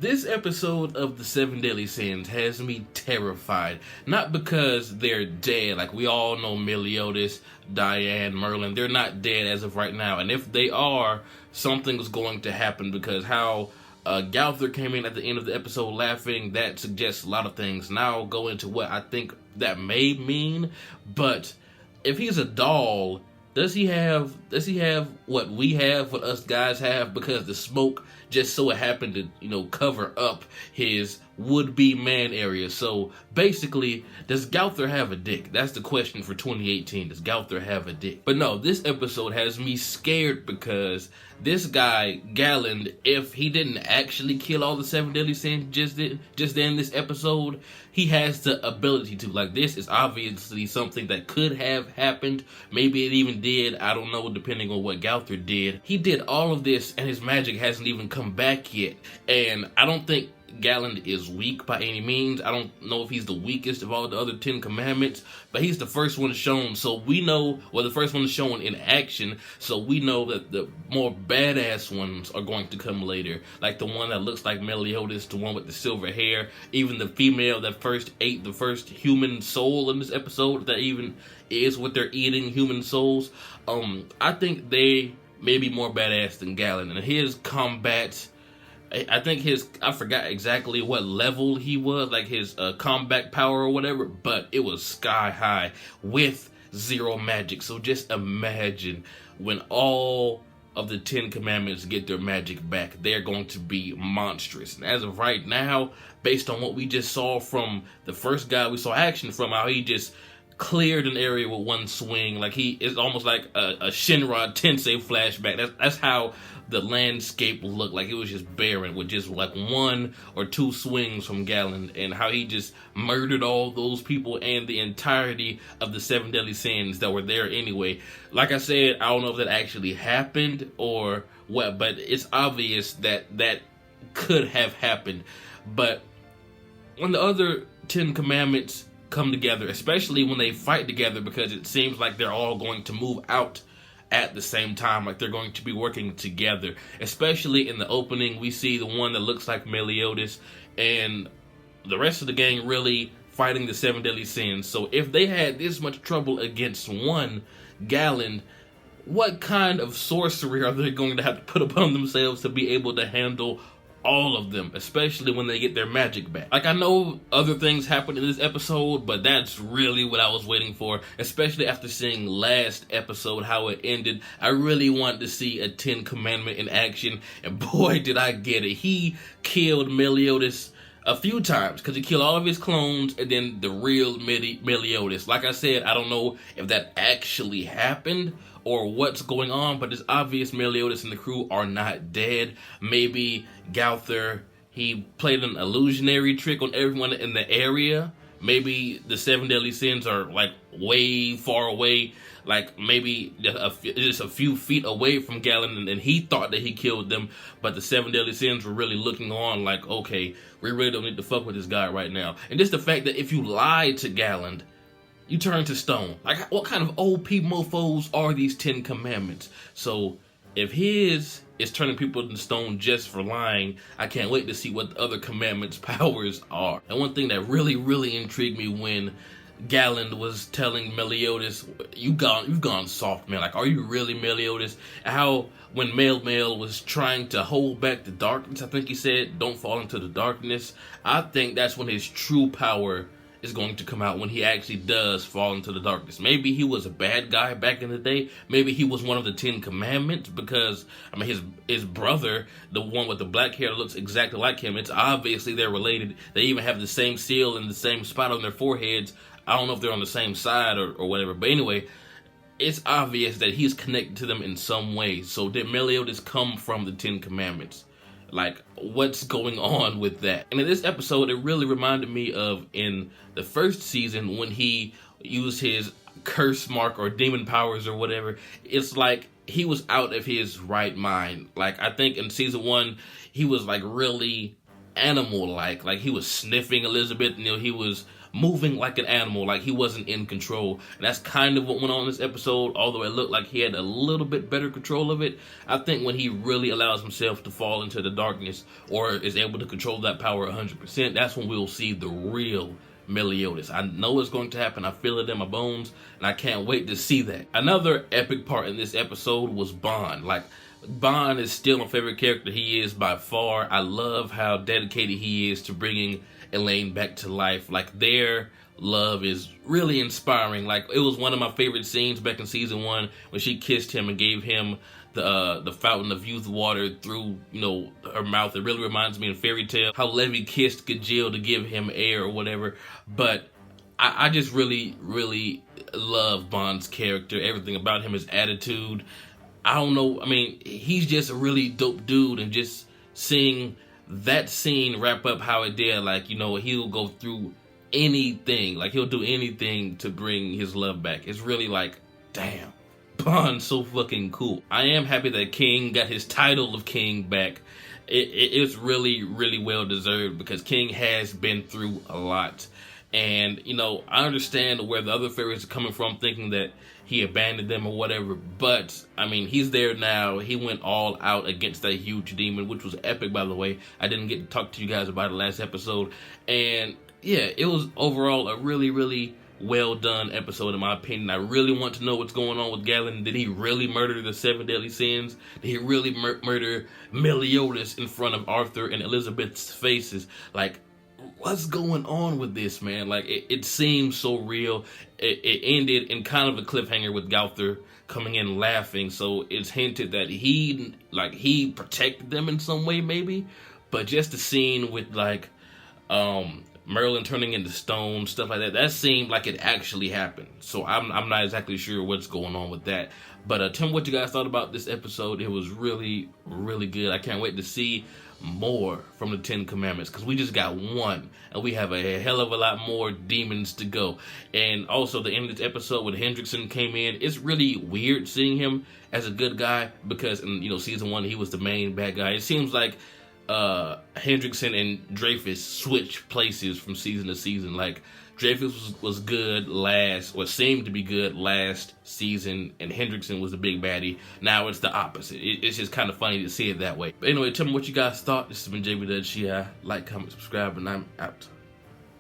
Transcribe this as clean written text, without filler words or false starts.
This episode of the Seven Deadly Sins has me terrified. Not because they're dead, like we all know Meliodas, Diane, Merlin, they're not dead as of right now. And if they are, something's going to happen because how Gauther came in at the end of the episode laughing, that suggests a lot of things. Now I'll go into what I think that may mean, but if he's a doll, does he have what we have, what us guys have? Because the smoke just so happened to, cover up his would-be man area. So basically, does Gauther have a dick? That's the question for 2018. Does Gauther have a dick? But no, this episode has me scared because this guy, Galand, if he didn't actually kill all the Seven Deadly Sins just in this episode, he has the ability to. Like, this is obviously something that could have happened. Maybe it even did. I don't know, depending on what Gauther did. He did all of this, and his magic hasn't even come back yet. And I don't think Galand is weak by any means. I don't know if he's the weakest of all the other 10 commandments, but he's the first one shown, so we know, the first one shown in action, so we know that the more badass ones are going to come later, like the one that looks like Meliodas, the one with the silver hair, even the female that first ate the first human soul in this episode, that even is what they're eating, human souls. I think they may be more badass than Galand, and his combat, I think I forgot exactly what level he was, like his combat power or whatever, but it was sky high with zero magic. So just imagine when all of the 10 commandments get their magic back, they're going to be monstrous. And as of right now, based on what we just saw from the first guy we saw action from, how he just cleared an area with one swing, like it's almost like a Shinra Tensei flashback. That's how the landscape looked like. It was just barren with just like 1 or 2 swings from Galand, and how he just murdered all those people and the entirety of the 7 deadly sins that were there anyway. Like I said, I don't know if that actually happened or what, but it's obvious that could have happened. But when the other 10 commandments come together, especially when they fight together, because it seems like they're all going to move out at the same time, like they're going to be working together. Especially in the opening, we see the one that looks like Meliodas and the rest of the gang really fighting the 7 deadly sins. So if they had this much trouble against one, Galand, what kind of sorcery are they going to have to put upon themselves to be able to handle all of them, especially when they get their magic back? Like, I know other things happened in this episode, but that's really what I was waiting for, especially after seeing last episode, how it ended. I really wanted to see a 10 commandment in action, and boy, did I get it. He killed Meliodas a few times, because he killed all of his clones, and then the real Meliodas. Like I said, I don't know if that actually happened, or what's going on, but it's obvious Meliodas and the crew are not dead. Maybe Gauther, he played an illusionary trick on everyone in the area. Maybe the 7 deadly sins are like way far away, like maybe just a few feet away from Galand, and he thought that he killed them, but the 7 deadly sins were really looking on like, okay, we really don't need to fuck with this guy right now. And just the fact that if you lie to Galand, you turn to stone. Like, what kind of OP mofos are these 10 commandments? So if his is turning people into stone just for lying, I can't wait to see what the other commandments' powers are. And one thing that really, really intrigued me when Galand was telling Meliodas, you've gone soft, man. Like, are you really Meliodas? How when Mel was trying to hold back the darkness, I think he said, don't fall into the darkness. I think that's when his true power is going to come out, when he actually does fall into the darkness. Maybe he was a bad guy back in the day. Maybe he was one of the 10 commandments, because I mean his brother, the one with the black hair, looks exactly like him. It's obviously they're related. They even have the same seal and the same spot on their foreheads. I don't know if they're on the same side or whatever, but anyway, it's obvious that he's connected to them in some way. So did Meliodas come from the 10 commandments? Like, what's going on with that? And in this episode, it really reminded me of in the first season when he used his curse mark or demon powers or whatever. It's like he was out of his right mind. Like, I think in season 1, he was like really animal-like. Like he was sniffing Elizabeth, you know, he was moving like an animal, like he wasn't in control. And that's kind of what went on in this episode, although it looked like he had a little bit better control of it. I think when he really allows himself to fall into the darkness, or is able to control that power 100%, that's when we'll see the real Meliodas. I know it's going to happen. I feel it in my bones, and I can't wait to see that. Another epic part in this episode was Bond. Like, Bond is still my favorite character. He is by far. I love how dedicated he is to bringing Elaine back to life. Like, their love is really inspiring. Like, it was one of my favorite scenes back in season 1 when she kissed him and gave him the fountain of youth water through, you know, her mouth. It really reminds me of Fairy Tale, how Levy kissed Gajil to give him air or whatever. But I just really, really love Bond's character, everything about him, his attitude. I don't know, I mean, he's just a really dope dude, and just seeing that scene wrap up how it did, like, you know, he'll go through anything, like he'll do anything to bring his love back. It's really like, damn, Bond's so fucking cool. I am happy that King got his title of King back. It's really, really well deserved, because King has been through a lot. And, you know, I understand where the other fairies are coming from, thinking that he abandoned them or whatever. But, I mean, he's there now. He went all out against that huge demon, which was epic, by the way. I didn't get to talk to you guys about it last episode. And, yeah, it was overall a really, really well done episode, in my opinion. I really want to know what's going on with Galand. Did he really murder the 7 deadly sins? Did he really murder Meliodas in front of Arthur and Elizabeth's faces? Like, what's going on with this, man? Like, it seems so real. It ended in kind of a cliffhanger with Gauther coming in laughing, so it's hinted that he protected them in some way, maybe. But just the scene with, like, Merlin turning into stone, stuff like that seemed like it actually happened. So I'm not exactly sure what's going on with that. But tell me what you guys thought about this episode. It was really, really good. I can't wait to see more from the 10 Commandments, because we just got one, and we have a hell of a lot more demons to go. And also, the end of this episode when Hendrickson came in, it's really weird seeing him as a good guy, because in, you know, season 1 he was the main bad guy. It seems like Hendrickson and Dreyfus switch places from season to season. Like, Dreyfus was good seemed to be good last season, and Hendrickson was the big baddie. Now it's the opposite. It's just kind of funny to see it that way. But anyway, tell me what you guys thought. This has been jbDAuchiha. Like, comment, subscribe, and I'm out.